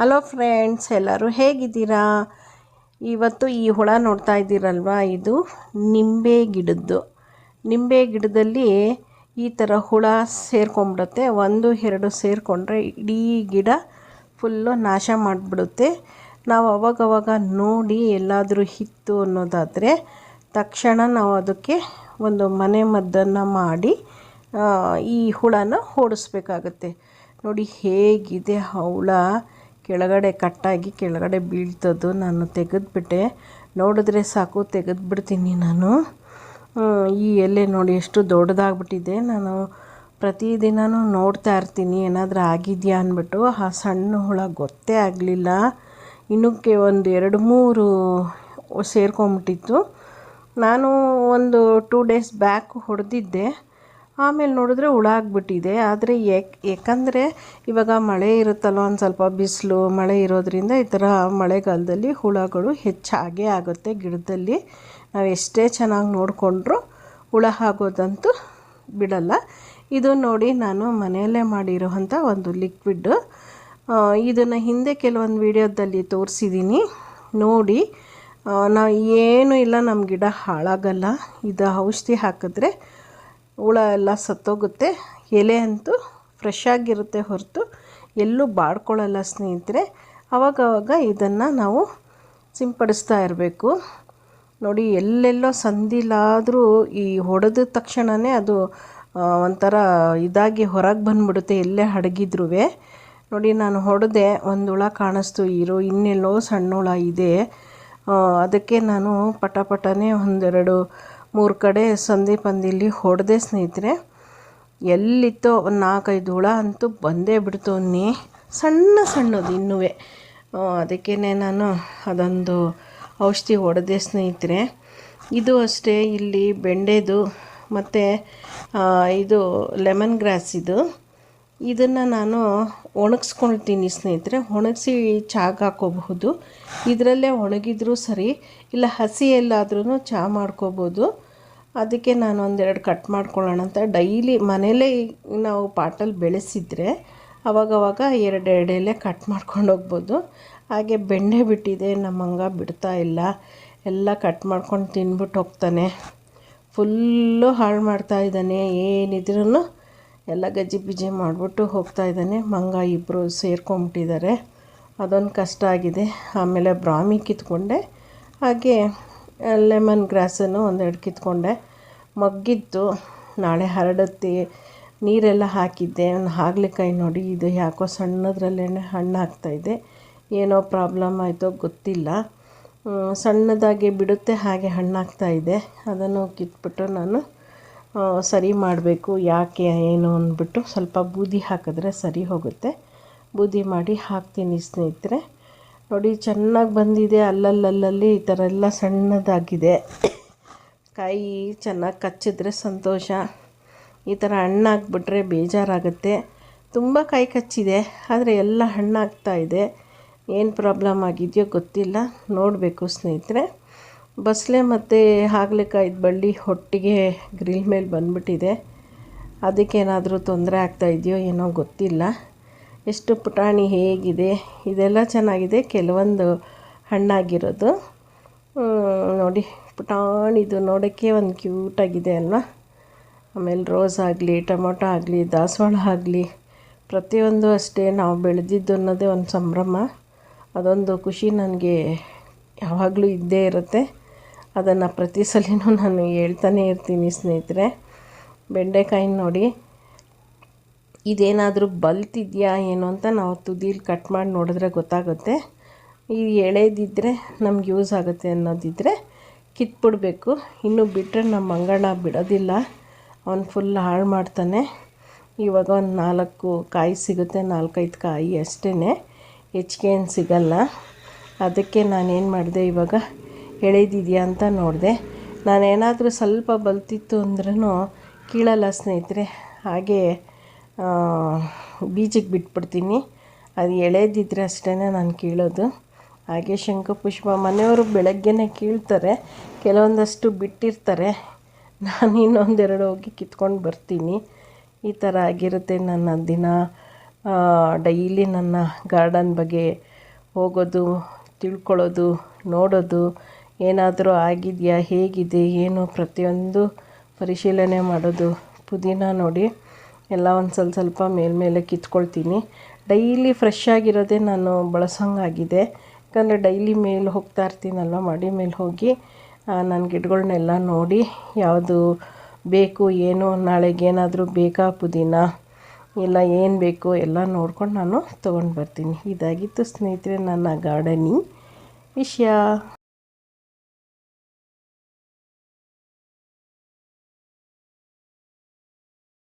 Hello friends, ಎಲ್ಲರೂ ಹೇಗಿದ್ದೀರಾ? ಇವತ್ತು ಈ ಹುಳ ನೋಡ್ತಾ ಇದ್ದೀರಲ್ವಾ, ಇದು ನಿಂಬೆ ಗಿಡದಲ್ಲಿ ಈ ಥರ ಹುಳ ಸೇರ್ಕೊಂಡ್ಬಿಡುತ್ತೆ. 1-2 ಸೇರಿಕೊಂಡ್ರೆ ಇಡೀ ಗಿಡ ಫುಲ್ಲು ನಾಶ ಮಾಡಿಬಿಡುತ್ತೆ. ನಾವು ಅವಾಗವಾಗ ನೋಡಿ ಎಲ್ಲಾದರೂ ಇತ್ತು ಅನ್ನೋದಾದರೆ ತಕ್ಷಣ ನಾವು ಅದಕ್ಕೆ ಒಂದು ಮನೆ ಮದ್ದನ್ನು ಮಾಡಿ ಈ ಹುಳನ ಓಡಿಸ್ಬೇಕಾಗತ್ತೆ. ನೋಡಿ ಹೇಗಿದೆ ಹುಳ, ಕೆಳಗಡೆ ಕಟ್ಟಾಗಿ ಕೆಳಗಡೆ ಬೀಳ್ತದ್ದು. ನಾನು ತೆಗೆದುಬಿಟ್ಟೆ, ನೋಡಿದ್ರೆ ಸಾಕು ತೆಗೆದುಬಿಡ್ತೀನಿ ನಾನು. ಈ ಎಲೆ ನೋಡಿ ಎಷ್ಟು ದೊಡ್ಡದಾಗ್ಬಿಟ್ಟಿದೆ. ನಾನು ಪ್ರತಿದಿನವೂ ನೋಡ್ತಾ ಇರ್ತೀನಿ ಏನಾದರೂ ಆಗಿದೆಯಾ ಅಂದ್ಬಿಟ್ಟು. ಆ ಸಣ್ಣ ಹುಳ ಗೊತ್ತೇ ಆಗಲಿಲ್ಲ. ಇನ್ನಕ್ಕೆ 1-2-3 ಸೇರ್ಕೊಂಬಿಟ್ಟಿತ್ತು. ನಾನು ಒಂದು 2 ಡೇಸ್ ಬ್ಯಾಕ್ ಹೊಡೆದಿದ್ದೆ. ಆಮೇಲೆ ನೋಡಿದ್ರೆ ಹುಳ ಆಗಿಬಿಟ್ಟಿದೆ. ಆದರೆ ಯಾಕಂದರೆ ಇವಾಗ ಮಳೆ ಇರುತ್ತಲ್ಲ, ಒಂದು ಸ್ವಲ್ಪ ಬಿಸಿಲು ಮಳೆ ಇರೋದ್ರಿಂದ ಈ ಥರ ಮಳೆಗಾಲದಲ್ಲಿ ಹುಳಗಳು ಹೆಚ್ಚಾಗೇ ಆಗುತ್ತೆ ಗಿಡದಲ್ಲಿ. ನಾವು ಎಷ್ಟೇ ಚೆನ್ನಾಗಿ ನೋಡಿಕೊಂಡ್ರೂ ಹುಳ ಆಗೋದಂತೂ ಬಿಡಲ್ಲ. ಇದು ನೋಡಿ, ನಾನು ಮನೆಯಲ್ಲೇ ಮಾಡಿರೋವಂಥ ಒಂದು ಲಿಕ್ವಿಡ್. ಇದನ್ನು ಹಿಂದೆ ಕೆಲವೊಂದು ವಿಡಿಯೋದಲ್ಲಿ ತೋರಿಸಿದ್ದೀನಿ ನೋಡಿ. ನಾವು ಏನೂ ಇಲ್ಲ, ನಮ್ಮ ಗಿಡ ಹಾಳಾಗಲ್ಲ. ಇದು ಔಷಧಿ ಹಾಕಿದ್ರೆ ಹುಳ ಎಲ್ಲ ಸತ್ತೋಗುತ್ತೆ. ಎಲೆ ಅಂತೂ ಫ್ರೆಶ್ ಆಗಿರುತ್ತೆ ಹೊರತು ಎಲ್ಲೂ ಬಾಡ್ಕೊಳ್ಳಲ್ಲ ಸ್ನೇಹಿತರೆ. ಆವಾಗವಾಗ ಇದನ್ನು ನಾವು ಸಿಂಪಡಿಸ್ತಾ ಇರಬೇಕು. ನೋಡಿ, ಎಲ್ಲೆಲ್ಲೋ ಸಂದಿಲಾದರೂ ಈ ಹೊಡೆದ ತಕ್ಷಣವೇ ಅದು ಒಂಥರ ಇದಾಗಿ ಹೊರಗೆ ಬಂದುಬಿಡುತ್ತೆ, ಎಲ್ಲೇ ಅಡಗಿದ್ರೂ. ನೋಡಿ, ನಾನು ಹೊಡೆದೆ, ಒಂದು ಹುಳ ಕಾಣಿಸ್ತು, ಇನ್ನೆಲ್ಲೋ ಸಣ್ಣ ಹುಳ ಇದೆ. ಅದಕ್ಕೆ ನಾನು ಪಟನೇ 1-2-3 ಕಡೆ ಸಂದಿ ಪಂದಿಲಿ ಹೊಡೆದೆ ಸ್ನೇಹಿತರೆ. ಎಲ್ಲಿತ್ತೋ ಒಂದು 4-5 ಹುಳ ಅಂತೂ ಬಂದೇ ಬಿಡ್ತು. ಸಣ್ಣದು ಇನ್ನೂ. ಅದಕ್ಕೇ ನಾನು ಅದೊಂದು ಔಷಧಿ ಹೊಡೆದೆ ಸ್ನೇಹಿತರೆ. ಇದು ಅಷ್ಟೇ, ಇಲ್ಲಿ ಬೆಂಡೆದು ಮತ್ತು ಇದು ಲೆಮನ್ ಗ್ರಾಸ್ ಇದನ್ನು ನಾನು ಒಣಗಿಸ್ಕೊಳ್ತೀನಿ ಸ್ನೇಹಿತರೆ. ಒಣಗಿಸಿ ಚಾಗೆ ಹಾಕೋಬಹುದು. ಇದರಲ್ಲೇ ಒಣಗಿದ್ರೂ ಸರಿ, ಇಲ್ಲ ಹಸಿ ಎಲ್ಲಾದ್ರೂ ಚಹಾ ಮಾಡ್ಕೋಬೋದು. ಅದಕ್ಕೆ ನಾನು 1-2 ಕಟ್ ಮಾಡ್ಕೊಳ್ಳೋಣ ಅಂತ ಡೈಲಿ ಮನೇಲೇ ನಾವು ಪಾಟಲ್ಲಿ ಬೆಳೆಸಿದರೆ ಅವಾಗವಾಗ 2 ಎಲೆ ಕಟ್ ಮಾಡ್ಕೊಂಡು ಹೋಗ್ಬೋದು. ಹಾಗೆ ಬೆಂಡೆ ಬಿಟ್ಟಿದೆ, ನಮ್ಮ ಮಂಗ ಬಿಡ್ತಾ ಇಲ್ಲ, ಎಲ್ಲ ಕಟ್ ಮಾಡ್ಕೊಂಡು ತಿನ್ಬಿಟ್ಟು ಹೋಗ್ತಾನೆ. ಫುಲ್ಲು ಹಾಳು ಮಾಡ್ತಾ ಇದ್ದಾನೆ. ಏನಿದ್ರೂ ಎಲ್ಲ ಗಜ್ಜಿ ಮಾಡಿಬಿಟ್ಟು ಹೋಗ್ತಾ ಇದ್ದಾನೆ. ಮಂಗ ಇಬ್ಬರು ಸೇರ್ಕೊಂಬಿಟ್ಟಿದ್ದಾರೆ, ಅದೊಂದು ಕಷ್ಟ ಆಗಿದೆ. ಆಮೇಲೆ ಬ್ರಾಹ್ಮಿ ಕಿತ್ಕೊಂಡೆ, ಹಾಗೆ ಲೆಮನ್ ಗ್ರಾಸನ್ನು 1-2 ಕಿತ್ಕೊಂಡೆ. ಮಗ್ಗಿತ್ತು, ನಾಳೆ ಹರಡುತ್ತೆ. ನೀರೆಲ್ಲ ಹಾಕಿದ್ದೆ. ಒಂದು ಹಾಗಲಕಾಯಿ ನೋಡಿ, ಇದು ಯಾಕೋ ಸಣ್ಣದ್ರಲ್ಲೇ ಹಣ್ಣು ಆಗ್ತಾಯಿದೆ. ಏನೋ ಪ್ರಾಬ್ಲಮ್ ಆಯಿತೋ ಗೊತ್ತಿಲ್ಲ, ಸಣ್ಣದಾಗಿ ಬಿಡುತ್ತೆ, ಹಾಗೆ ಹಣ್ಣಾಗ್ತಾಯಿದೆ. ಅದನ್ನು ಕಿತ್ಬಿಟ್ಟು ನಾನು ಸರಿ ಮಾಡಬೇಕು. ಯಾಕೆ ಏನು ಅಂದ್ಬಿಟ್ಟು ಸ್ವಲ್ಪ ಬೂದಿ ಹಾಕಿದ್ರೆ ಸರಿ ಹೋಗುತ್ತೆ. ಬೂದಿ ಮಾಡಿ ಹಾಕ್ತೀನಿ ಸ್ನೇಹಿತರೆ. ನೋಡಿ, ಚೆನ್ನಾಗಿ ಬಂದಿದೆ. ಅಲ್ಲಲ್ಲಿ ಈ ಥರ ಎಲ್ಲ ಸಣ್ಣದಾಗಿದೆ. ಕಾಯಿ ಚೆನ್ನಾಗಿ ಕಚ್ಚಿದ್ರೆ ಸಂತೋಷ. ಈ ಥರ ಹಣ್ಣಾಗ್ಬಿಟ್ರೆ ಬೇಜಾರಾಗುತ್ತೆ. ತುಂಬ ಕಾಯಿ ಕಚ್ಚಿದೆ, ಆದರೆ ಎಲ್ಲ ಹಣ್ಣಾಗ್ತಾಯಿದೆ. ಏನು ಪ್ರಾಬ್ಲಮ್ ಆಗಿದೆಯೋ ಗೊತ್ತಿಲ್ಲ, ನೋಡಬೇಕು ಸ್ನೇಹಿತರೆ. ಬಸಳೆ ಮತ್ತು ಹಾಗಲಕಾಯಿದ ಬಳ್ಳಿ ಒಟ್ಟಿಗೆ ಗ್ರಿಲ್ ಮೇಲೆ ಬಂದುಬಿಟ್ಟಿದೆ. ಅದಕ್ಕೇನಾದರೂ ತೊಂದರೆ ಆಗ್ತಾಯಿದೆಯೋ ಏನೋ ಗೊತ್ತಿಲ್ಲ. ಎಷ್ಟು ಪುಟಾಣಿ ಹೇಗಿದೆ, ಇದೆಲ್ಲ ಚೆನ್ನಾಗಿದೆ. ಕೆಲವೊಂದು ಹಣ್ಣಾಗಿರೋದು ನೋಡಿ, ಪುಟಾಣಿದು ನೋಡೋಕ್ಕೆ ಒಂದು ಕ್ಯೂಟಾಗಿದೆ ಅಲ್ವಾ. ಆಮೇಲೆ ರೋಸ್ ಆಗಲಿ, ಟೊಮೊಟೊ ಆಗಲಿ, ದಾಸವಾಳ ಆಗಲಿ, ಪ್ರತಿಯೊಂದು ಅಷ್ಟೇ ನಾವು ಬೆಳೆದಿದ್ದು ಅನ್ನೋದೇ ಒಂದು ಸಂಭ್ರಮ. ಅದೊಂದು ಖುಷಿ ನನಗೆ ಯಾವಾಗಲೂ ಇದ್ದೇ ಇರುತ್ತೆ. ಅದನ್ನು ಪ್ರತಿ ಸಲನೂ ನಾನು ಹೇಳ್ತಾನೆ ಇರ್ತೀನಿ ಸ್ನೇಹಿತರೆ. ಬೆಂಡೆಕಾಯಿ ನೋಡಿ, ಇದೇನಾದರೂ ಬಲ್ತಿದೆಯಾ ಏನು ಅಂತ ನಾವು ತುದಿಲಿ ಕಟ್ ಮಾಡಿ ನೋಡಿದ್ರೆ ಗೊತ್ತಾಗುತ್ತೆ. ಈ ಎಳೆದಿದ್ದರೆ ನಮ್ಗೆ ಯೂಸ್ ಆಗುತ್ತೆ ಅನ್ನೋದಿದ್ದರೆ ಕಿತ್ಬಿಡ್ಬೇಕು. ಇನ್ನು ಬಿಟ್ಟರೆ ನಮ್ಮ ಮಂಗಣ್ಣ ಬಿಡೋದಿಲ್ಲ, ಅವನು ಫುಲ್ ಹಾಳು ಮಾಡ್ತಾನೆ. ಇವಾಗ ಒಂದು 4 ಕಾಯಿ ಸಿಗುತ್ತೆ, 4-5 ಕಾಯಿ ಅಷ್ಟೇ, ಹೆಚ್ಚಿಗೆ ಏನು ಸಿಗಲ್ಲ. ಅದಕ್ಕೆ ನಾನೇನು ಮಾಡಿದೆ, ಇವಾಗ ಎಳೆದಿದೆಯಾ ಅಂತ ನೋಡಿದೆ. ನಾನೇನಾದರೂ ಸ್ವಲ್ಪ ಬಲ್ತಿತ್ತು ಅಂದ್ರೂ ಕೀಳಲ್ಲ ಸ್ನೇಹಿತರೆ, ಹಾಗೆ ಬೀಜಕ್ಕೆ ಬಿಟ್ಬಿಡ್ತೀನಿ. ಅದು ಎಳೆದಿದ್ದರೆ ಅಷ್ಟೇ ನಾನು ಕೀಳೋದು. ಹಾಗೆ ಶಂಖಪುಷ್ಪ ಮನೆಯವರು ಬೆಳಗ್ಗೆನೇ ಕೀಳ್ತಾರೆ, ಕೆಲವೊಂದಷ್ಟು ಬಿಟ್ಟಿರ್ತಾರೆ. ನಾನು ಇನ್ನೊಂದೆರಡು ಹೋಗಿ ಕಿತ್ಕೊಂಡು ಬರ್ತೀನಿ. ಈ ಥರ ಆಗಿರುತ್ತೆ ನನ್ನ ದಿನ. ಡೈಲಿ ನನ್ನ ಗಾರ್ಡನ್ ಬಗ್ಗೆ ಹೋಗೋದು, ತಿಳ್ಕೊಳ್ಳೋದು, ನೋಡೋದು, ಏನಾದರೂ ಆಗಿದೆಯಾ, ಹೇಗಿದೆ, ಏನು ಪ್ರತಿಯೊಂದು ಪರಿಶೀಲನೆ ಮಾಡೋದು. ಪುದೀನ ನೋಡಿ ಎಲ್ಲ ಒಂದು ಸ್ವಲ್ಪ ಮೇಲ್ಮೇಲೆ ಕಿತ್ಕೊಳ್ತೀನಿ. ಡೈಲಿ ಫ್ರೆಶ್ ಆಗಿರೋದೇ ನಾನು ಬಳಸೋಂಗಾಗಿದೆ. ಯಾಕಂದರೆ ಡೈಲಿ ಮೇಲೆ ಹೋಗ್ತಾ ಇರ್ತೀನಲ್ವ, ಮಾಡಿ ಮೇಲೆ ಹೋಗಿ ನನ್ನ ಗಿಡಗಳ್ನೆಲ್ಲ ನೋಡಿ ಯಾವುದು ಬೇಕು, ಏನು ನಾಳೆಗೆ ಏನಾದರೂ ಬೇಕಾ ಪುದೀನ ಇಲ್ಲ ಏನು ಬೇಕು ಎಲ್ಲ ನೋಡ್ಕೊಂಡು ನಾನು ತೊಗೊಂಡು ಬರ್ತೀನಿ. ಇದಾಗಿತ್ತು ಸ್ನೇಹಿತರೆ ನನ್ನ ಗಾರ್ಡನಿಂಗ್ ವಿಷಯ.